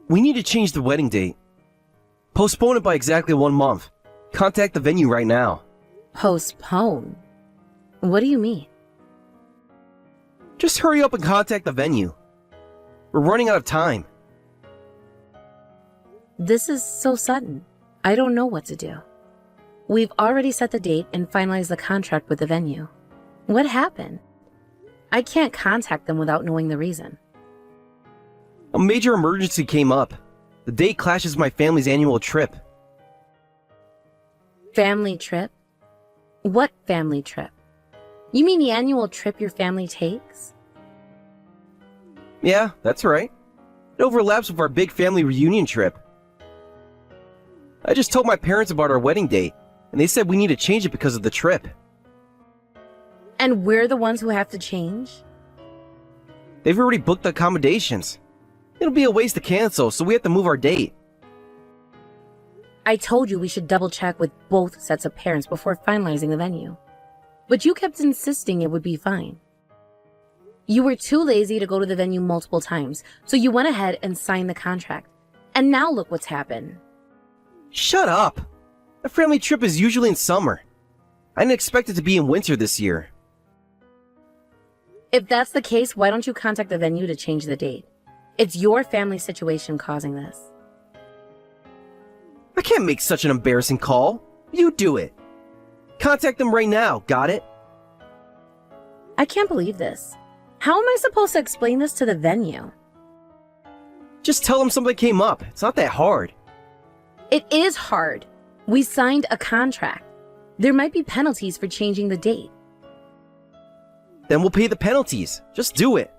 We need to change the wedding date. Postpone it by exactly 1 month. Contact the venue right now. Postpone? What do you mean? Just hurry up and contact the venue. We're running out of time. This is so sudden. I don't know what to do. We've already set the date and finalized the contract with the venue. What happened? I can't contact them without knowing the reason. A major emergency came up. The date clashes with my family's annual trip. Family trip? What family trip? You mean the annual trip your family takes? Yeah, that's right. It overlaps with our big family reunion trip. I just told my parents about our wedding date, and they said we need to change it because of the trip. And we're the ones who have to change? They've already booked the accommodations. It'll be a waste to cancel, so we have to move our date. I told you we should double check with both sets of parents before finalizing the venue. But you kept insisting it would be fine. You were too lazy to go to the venue multiple times, so you went ahead and signed the contract. And now look what's happened. Shut up! A family trip is usually in summer. I didn't expect it to be in winter this year. If that's the case, why don't you contact the venue to change the date? It's your family situation causing this. I can't make such an embarrassing call. You do it. Contact them right now, got it? I can't believe this. How am I supposed to explain this to the venue? Just tell them something came up. It's not that hard. It is hard. We signed a contract. There might be penalties for changing the date. Then we'll pay the penalties. Just do it.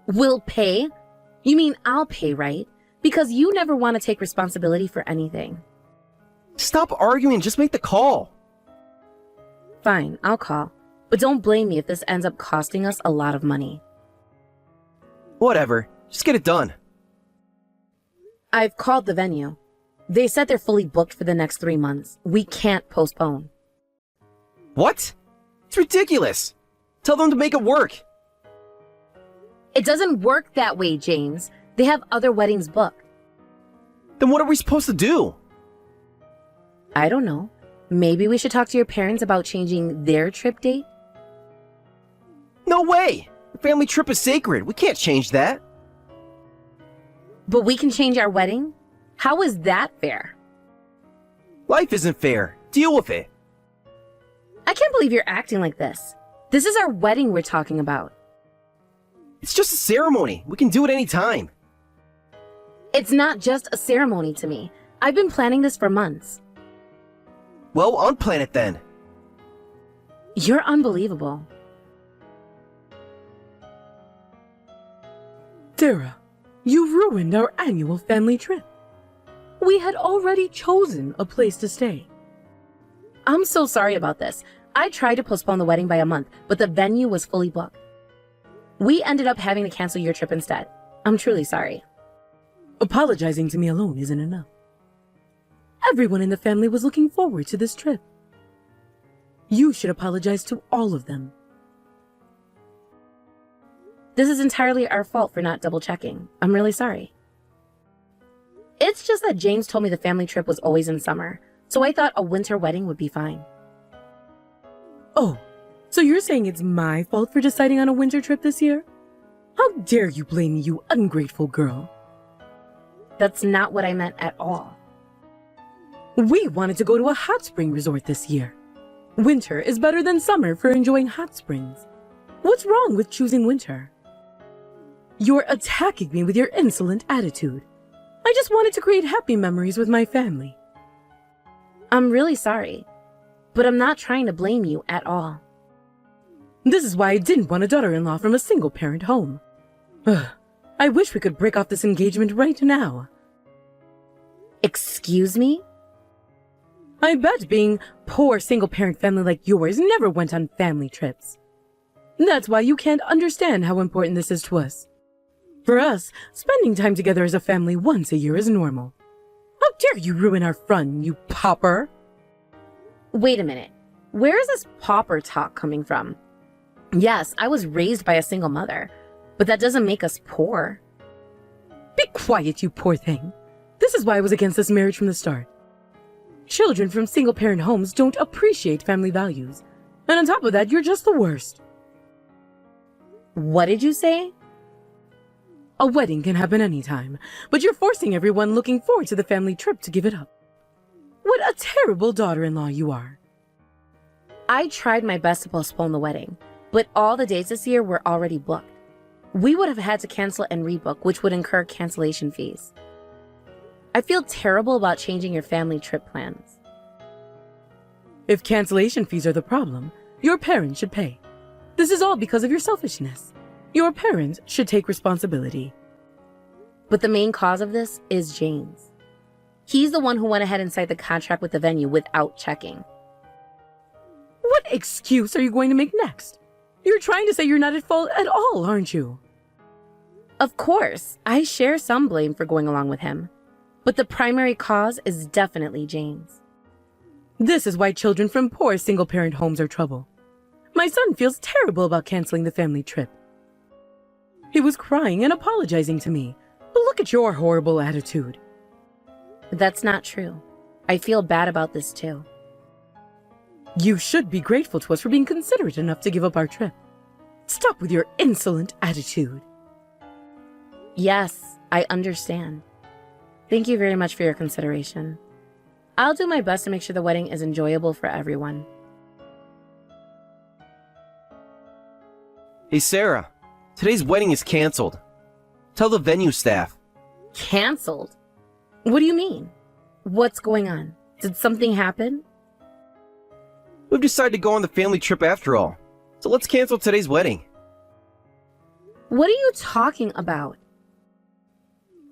We'll pay? You mean I'll pay, right? Because you never want to take responsibility for anything. Stop arguing, just make the call. Fine, I'll call. But don't blame me if this ends up costing us a lot of money. Whatever, just get it done. I've called the venue. They said they're fully booked for the next 3 months. We can't postpone. What? It's ridiculous. Tell them to make it work. It doesn't work that way, James. They have other weddings booked. Then what are we supposed to do? I don't know. Maybe we should talk to your parents about changing their trip date? No way! The family trip is sacred. We can't change that. But we can change our wedding? How is that fair? Life isn't fair. Deal with it. I can't believe you're acting like this. This is our wedding we're talking about. It's just a ceremony. We can do it anytime. It's not just a ceremony to me. I've been planning this for months. Well, unplan it then. You're unbelievable. Dara, you ruined our annual family trip. We had already chosen a place to stay. I'm so sorry about this. I tried to postpone the wedding by a month, but the venue was fully booked. We ended up having to cancel your trip instead. I'm truly sorry. Apologizing to me alone isn't enough. Everyone in the family was looking forward to this trip. You should apologize to all of them. This is entirely our fault for not double checking. I'm really sorry. It's just that James told me the family trip was always in summer, so I thought a winter wedding would be fine. Oh, so you're saying it's my fault for deciding on a winter trip this year? How dare you blame me, you ungrateful girl? That's not what I meant at all. We wanted to go to a hot spring resort this year. Winter is better than summer for enjoying hot springs. What's wrong with choosing winter? You're attacking me with your insolent attitude. I just wanted to create happy memories with my family. I'm really sorry, but I'm not trying to blame you at all. This is why I didn't want a daughter-in-law from a single-parent home. Ugh, I wish we could break off this engagement right now. Excuse me? I bet being poor single-parent family like yours never went on family trips. That's why you can't understand how important this is to us. For us, spending time together as a family once a year is normal. How dare you ruin our fun, you pauper? Wait a minute. Where is this pauper talk coming from? Yes, I was raised by a single mother, but that doesn't make us poor. Be Quiet, you poor thing. This is why I was against this marriage from the start. Children from single-parent homes don't appreciate family values. And on top of that, you're just the worst. What did you say? A wedding can happen anytime, but you're forcing everyone looking forward to the family trip to give it up. What a terrible daughter-in-law you are. I tried my best to postpone the wedding, but all the dates this year were already booked. We would have had to cancel and rebook, which would incur cancellation fees. I feel terrible about changing your family trip plans. If cancellation fees are the problem, your parents should pay. This is all because of your selfishness. Your parents should take responsibility. But the main cause of this is James. He's the one who went ahead and signed the contract with the venue without checking. What excuse are you going to make next? You're trying to say you're not at fault at all, aren't you? Of course, I share some blame for going along with him. But the primary cause is definitely James. This is why children from poor single-parent homes are trouble. My son feels terrible about canceling the family trip. He was crying and apologizing to me. But look at your horrible attitude. That's not true. I feel bad about this too. You should be grateful to us for being considerate enough to give up our trip. Stop with your insolent attitude. Yes, I understand. Thank you very much for your consideration. I'll do my best to make sure the wedding is enjoyable for everyone. Hey Sarah, today's wedding is canceled. Tell the venue staff. Canceled? What do you mean? What's going on? Did something happen? We've decided to go on the family trip after all. So let's cancel today's wedding. What are you talking about?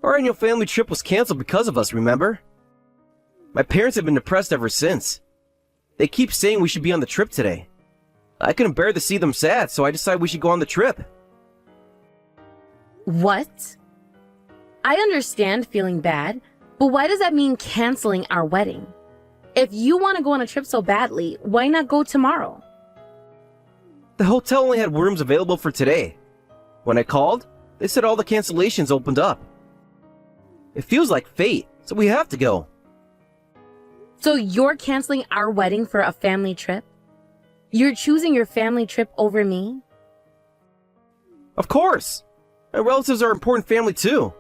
Our annual family trip was canceled because of us, remember? My parents have been depressed ever since. They keep saying we should be on the trip today. I couldn't bear to see them sad, so I decided we should go on the trip. What? I understand feeling bad, but why does that mean canceling our wedding? If you want to go on a trip so badly, why not go tomorrow? The hotel only had rooms available for today. When I called, they said all the cancellations opened up. It feels like fate, so we have to go. So you're canceling our wedding for a family trip? You're choosing your family trip over me? Of course! My relatives are important family too.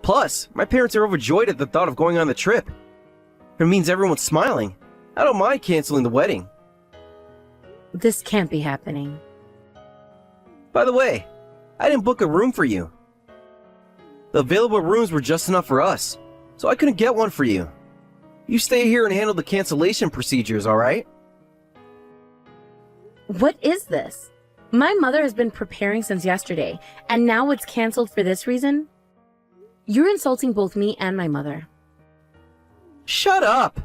Plus, my parents are overjoyed at the thought of going on the trip. If it means everyone's smiling, I don't mind canceling the wedding. This can't be happening. By the way, I didn't book a room for you. The available rooms were just enough for us, so I couldn't get one for you. You stay here and handle the cancellation procedures, alright? What is this? My mother has been preparing since yesterday, and now it's canceled for this reason? You're insulting both me and my mother. Shut up!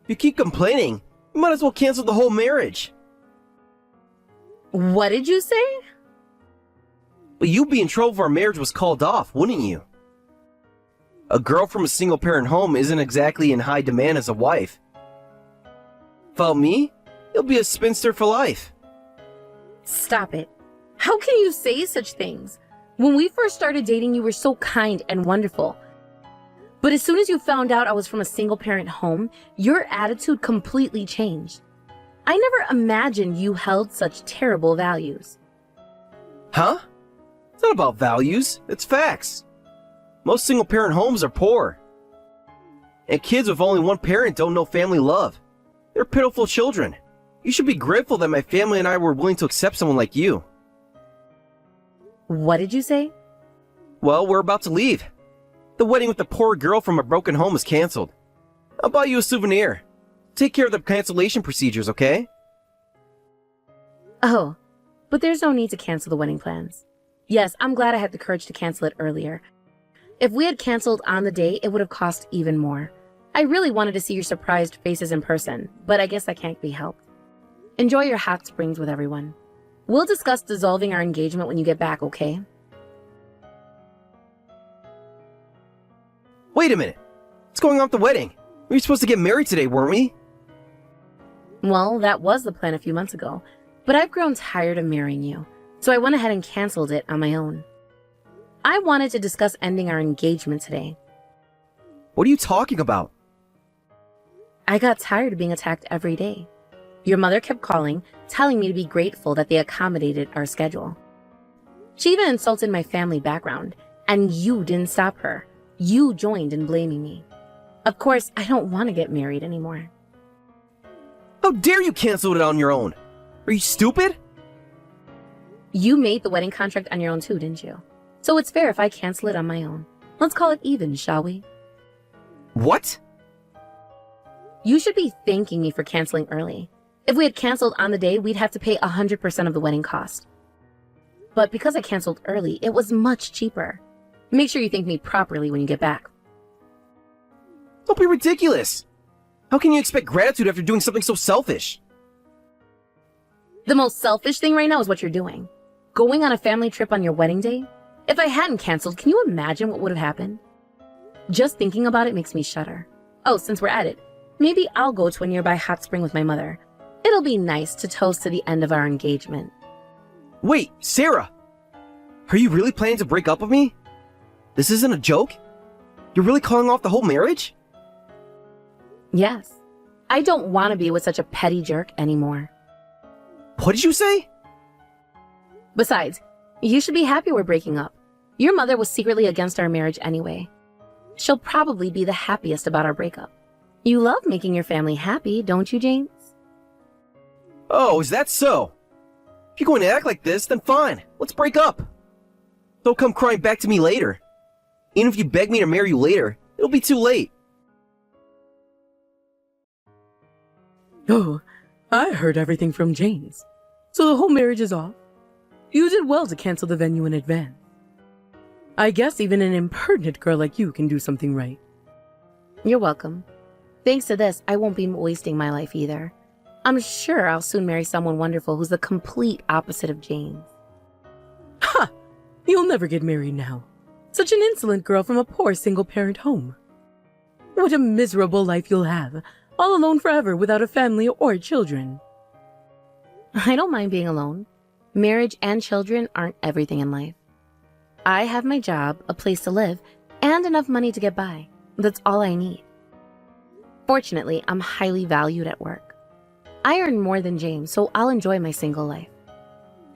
You keep complaining. You might as well cancel the whole marriage. What did you say? But you'd be in trouble if our marriage was called off, wouldn't you? A girl from a single-parent home isn't exactly in high demand as a wife. Without me, you'll be a spinster for life. Stop it. How can you say such things? When we first started dating, you were so kind and wonderful. But as soon as you found out I was from a single-parent home, your attitude completely changed. I never imagined you held such terrible values. Huh? It's not about values, it's facts. Most single-parent homes are poor. And kids with only one parent don't know family love. They're pitiful children. You should be grateful that my family and I were willing to accept someone like you. What did you say? Well, we're about to leave. The wedding with the poor girl from a broken home is canceled. I'll buy you a souvenir. Take care of the cancellation procedures, okay? Oh, but there's no need to cancel the wedding plans. Yes, I'm glad I had the courage to cancel it earlier. If we had canceled on the day, it would have cost even more. I really wanted to see your surprised faces in person, but I guess that can't be helped. Enjoy your hot springs with everyone. We'll discuss dissolving our engagement when you get back, okay? Wait a minute. What's going on with the wedding? We were supposed to get married today, weren't we? Well, that was the plan a few months ago, but I've grown tired of marrying you, so I went ahead and canceled it on my own. I wanted to discuss ending our engagement today. What are you talking about? I got tired of being attacked every day. Your mother kept calling, telling me to be grateful that they accommodated our schedule. She even insulted my family background, and you didn't stop her. You joined in blaming me. Of course, I don't want to get married anymore. How dare you cancel it on your own? Are you stupid? You made the wedding contract on your own too, didn't you? So it's fair if I cancel it on my own. Let's call it even, shall we? What? You should be thanking me for canceling early. If we had canceled on the day, we'd have to pay 100% of the wedding cost. But because I canceled early, it was much cheaper. Make sure you thank me properly when you get back. Don't be ridiculous. How can you expect gratitude after doing something so selfish? The most selfish thing right now is what you're doing. Going on a family trip on your wedding day? If I hadn't canceled, can you imagine what would have happened? Just thinking about it makes me shudder. Oh, since we're at it, maybe I'll go to a nearby hot spring with my mother. It'll be nice to toast to the end of our engagement. Wait, Sarah! Are you really planning to break up with me? This isn't a joke? You're really calling off the whole marriage? Yes. I don't want to be with such a petty jerk anymore. What did you say? Besides, you should be happy we're breaking up. Your mother was secretly against our marriage anyway. She'll probably be the happiest about our breakup. You love making your family happy, don't you, James? Oh, is that so? If you're going to act like this, then fine. Let's break up. Don't come crying back to me later. Even if you beg me to marry you later, it'll be too late. Oh, I heard everything from James. So the whole marriage is off? You did well to cancel the venue in advance. I guess even an impertinent girl like you can do something right. You're welcome. Thanks to this, I won't be wasting my life either. I'm sure I'll soon marry someone wonderful who's the complete opposite of James. Ha! You'll never get married now. Such an insolent girl from a poor single-parent home. What a miserable life you'll have, all alone forever without a family or children. I don't mind being alone. Marriage and children aren't everything in life. I have my job, a place to live, and enough money to get by. That's all I need. Fortunately, I'm highly valued at work. I earn more than James, so I'll enjoy my single life.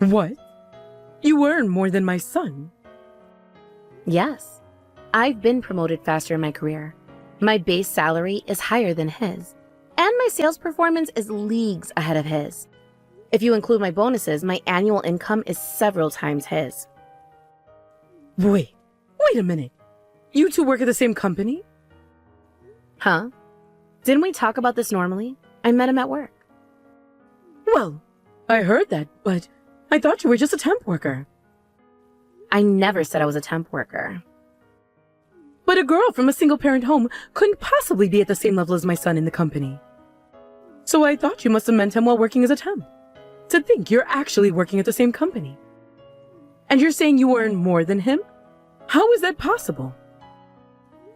What? You earn more than my son? Yes. I've been promoted faster in my career. My base salary is higher than his, and my sales performance is leagues ahead of his. If you include my bonuses, my annual income is several times his. Wait a minute. You two work at the same company? Huh? Didn't we talk about this normally? I met him at work. Well, I heard that, but I thought you were just a temp worker. I never said I was a temp worker. But a girl from a single-parent home couldn't possibly be at the same level as my son in the company. So I thought you must have met him while working as a temp. To think you're actually working at the same company. And you're saying you earn more than him? How is that possible?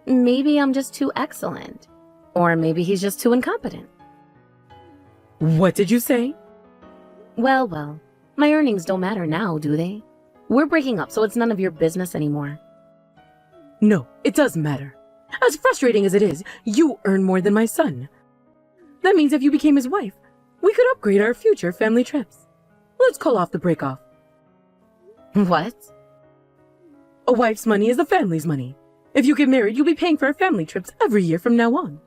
Maybe I'm just too excellent. Or maybe he's just too incompetent. What did you say? Well, my earnings don't matter now, do they? We're breaking up, so it's none of your business anymore. No, it does matter. As frustrating as it is, you earn more than my son. That means if you became his wife, we could upgrade our future family trips. Let's call off the break-off. What? A wife's money is the family's money. If you get married, you'll be paying for our family trips every year from now on.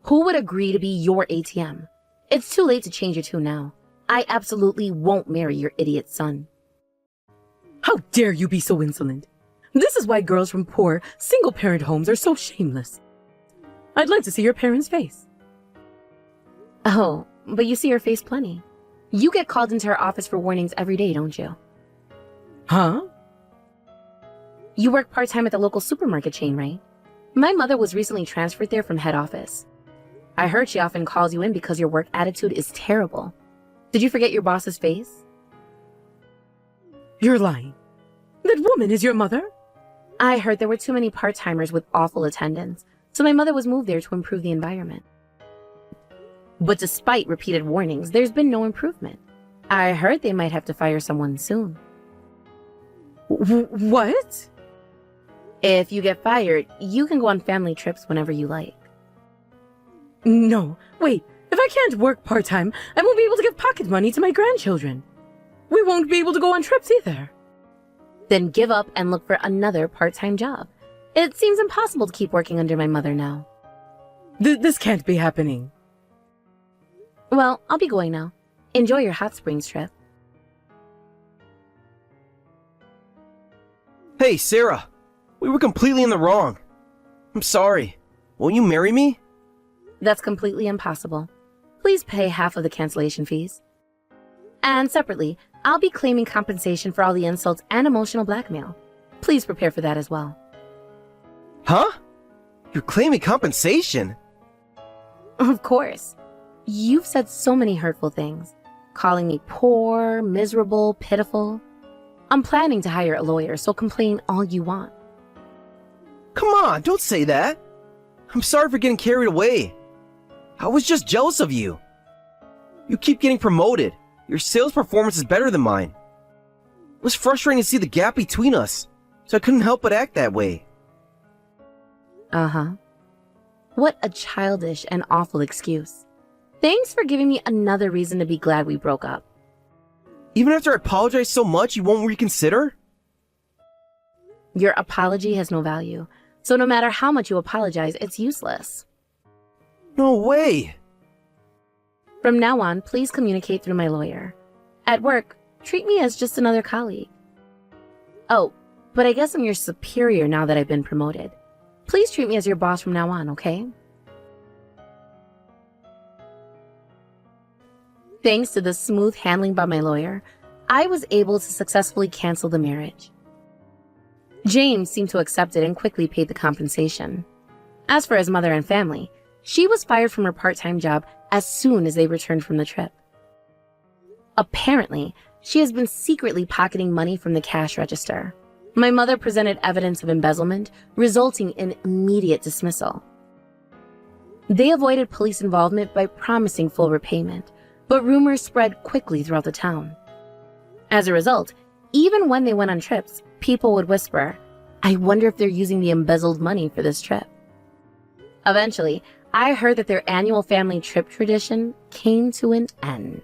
Who would agree to be your ATM? It's too late to change your tune now. I absolutely won't marry your idiot son. How dare you be so insolent? This is why girls from poor, single-parent homes are so shameless. I'd like to see your parents' face. Oh, but you see her face plenty. You get called into her office for warnings every day, don't you? Huh? You work part-time at the local supermarket chain, right? My mother was recently transferred there from head office. I heard she often calls you in because your work attitude is terrible. Did you forget your boss's face? You're lying. That woman is your mother? I heard there were too many part-timers with awful attendance, so my mother was moved there to improve the environment. But despite repeated warnings, there's been no improvement. I heard they might have to fire someone soon. What? If you get fired, you can go on family trips whenever you like. No, wait. If I can't work part-time, I won't be able to give pocket money to my grandchildren. We won't be able to go on trips either. Then give up and look for another part-time job. It seems impossible to keep working under my mother now. This can't be happening. Well, I'll be going now. Enjoy your hot springs trip. Hey, Sarah. We were completely in the wrong. I'm sorry. Won't you marry me? That's completely impossible. Please pay half of the cancellation fees. And separately, I'll be claiming compensation for all the insults and emotional blackmail. Please prepare for that as well. Huh? You're claiming compensation? Of course. You've said so many hurtful things, calling me poor, miserable, pitiful. I'm planning to hire a lawyer, so complain all you want. Come on, don't say that. I'm sorry for getting carried away. I was just jealous of you. You keep getting promoted. Your sales performance is better than mine. It was frustrating to see the gap between us, so I couldn't help but act that way. Uh-huh. What a childish and awful excuse. Thanks for giving me another reason to be glad we broke up. Even after I apologize so much, you won't reconsider? Your apology has no value, so no matter how much you apologize, it's useless. No way! From now on, please communicate through my lawyer. At work, treat me as just another colleague. Oh, but I guess I'm your superior now that I've been promoted. Please treat me as your boss from now on, okay? Thanks to the smooth handling by my lawyer, I was able to successfully cancel the marriage. James seemed to accept it and quickly paid the compensation. As for his mother and family, she was fired from her part-time job as soon as they returned from the trip. Apparently, she has been secretly pocketing money from the cash register. My mother presented evidence of embezzlement, resulting in immediate dismissal. They avoided police involvement by promising full repayment, but rumors spread quickly throughout the town. As a result, even when they went on trips, people would whisper, "I wonder if they're using the embezzled money for this trip." Eventually, I heard that their annual family trip tradition came to an end.